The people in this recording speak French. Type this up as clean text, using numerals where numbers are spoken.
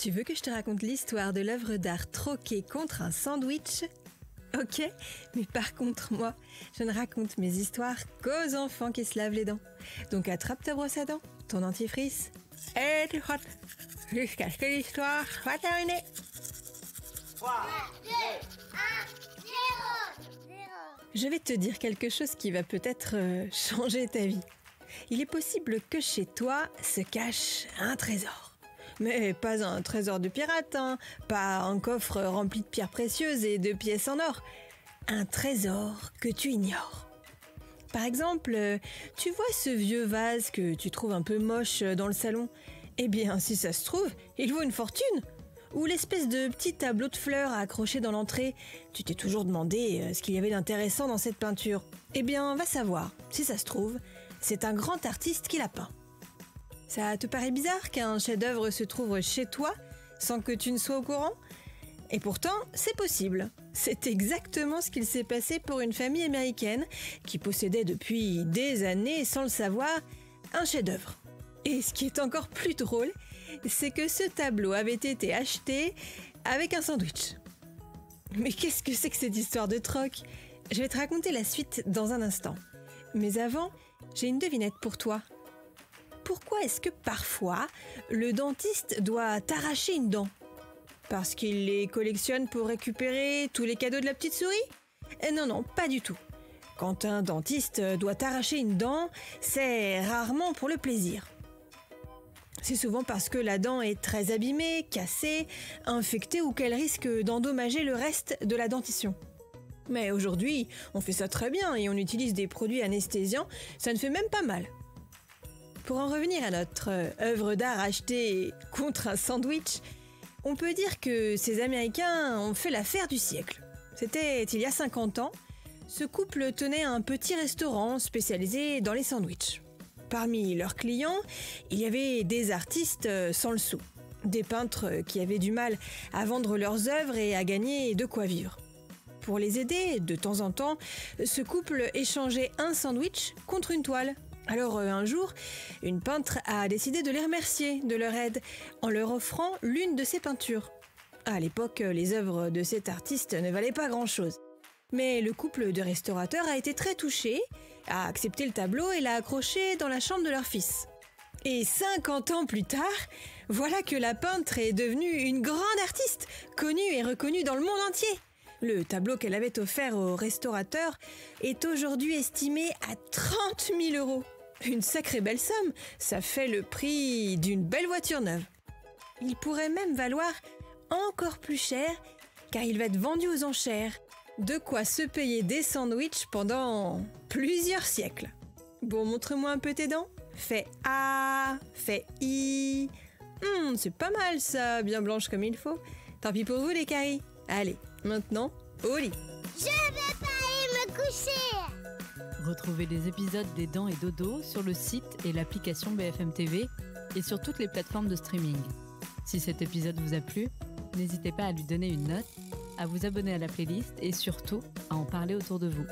Tu veux que je te raconte l'histoire de l'œuvre d'art troquée contre un sandwich ? Ok, mais par contre, moi, je ne raconte mes histoires qu'aux enfants qui se lavent les dents. Donc attrape ta brosse à dents, ton dentifrice, et tu frottes, jusqu'à ce que l'histoire soit terminée. 3, 2, 1, 0. Je vais te dire quelque chose qui va peut-être changer ta vie. Il est possible que chez toi se cache un trésor. Mais pas un trésor de pirate, hein. Pas un coffre rempli de pierres précieuses et de pièces en or. Un trésor que tu ignores. Par exemple, tu vois ce vieux vase que tu trouves un peu moche dans le salon ? Eh bien, si ça se trouve, il vaut une fortune. Ou l'espèce de petit tableau de fleurs accroché dans l'entrée. Tu t'es toujours demandé ce qu'il y avait d'intéressant dans cette peinture. Eh bien, va savoir, si ça se trouve, c'est un grand artiste qui l'a peint. Ça te paraît bizarre qu'un chef-d'œuvre se trouve chez toi sans que tu ne sois au courant ? Et pourtant, c'est possible. C'est exactement ce qu'il s'est passé pour une famille américaine qui possédait depuis des années, sans le savoir, un chef-d'œuvre. Et ce qui est encore plus drôle, c'est que ce tableau avait été acheté avec un sandwich. Mais qu'est-ce que c'est que cette histoire de troc ? Je vais te raconter la suite dans un instant. Mais avant, j'ai une devinette pour toi. Pourquoi est-ce que parfois, le dentiste doit t'arracher une dent ? Parce qu'il les collectionne pour récupérer tous les cadeaux de la petite souris ? Non, pas du tout. Quand un dentiste doit t'arracher une dent, c'est rarement pour le plaisir. C'est souvent parce que la dent est très abîmée, cassée, infectée ou qu'elle risque d'endommager le reste de la dentition. Mais aujourd'hui, on fait ça très bien et on utilise des produits anesthésiants, ça ne fait même pas mal. Pour en revenir à notre œuvre d'art achetée contre un sandwich, on peut dire que ces Américains ont fait l'affaire du siècle. C'était il y a 50 ans, ce couple tenait un petit restaurant spécialisé dans les sandwichs. Parmi leurs clients, il y avait des artistes sans le sou, des peintres qui avaient du mal à vendre leurs œuvres et à gagner de quoi vivre. Pour les aider, de temps en temps, ce couple échangeait un sandwich contre une toile. Alors un jour, une peintre a décidé de les remercier de leur aide en leur offrant l'une de ses peintures. À l'époque, les œuvres de cet artiste ne valaient pas grand-chose. Mais le couple de restaurateurs a été très touché, a accepté le tableau et l'a accroché dans la chambre de leur fils. Et 50 ans plus tard, voilà que la peintre est devenue une grande artiste, connue et reconnue dans le monde entier. Le tableau qu'elle avait offert au restaurateur est aujourd'hui estimé à 30 000 €. Une sacrée belle somme, ça fait le prix d'une belle voiture neuve. Il pourrait même valoir encore plus cher car il va être vendu aux enchères. De quoi se payer des sandwichs pendant plusieurs siècles. Bon, montre-moi un peu tes dents. Fais A, fais I. C'est pas mal ça, bien blanche comme il faut. Tant pis pour vous les caries. Allez, maintenant, au lit. Je vais pas aller me coucher. Retrouvez les épisodes des Dents et Dodo sur le site et l'application BFM TV et sur toutes les plateformes de streaming. Si cet épisode vous a plu, n'hésitez pas à lui donner une note, à vous abonner à la playlist et surtout à en parler autour de vous.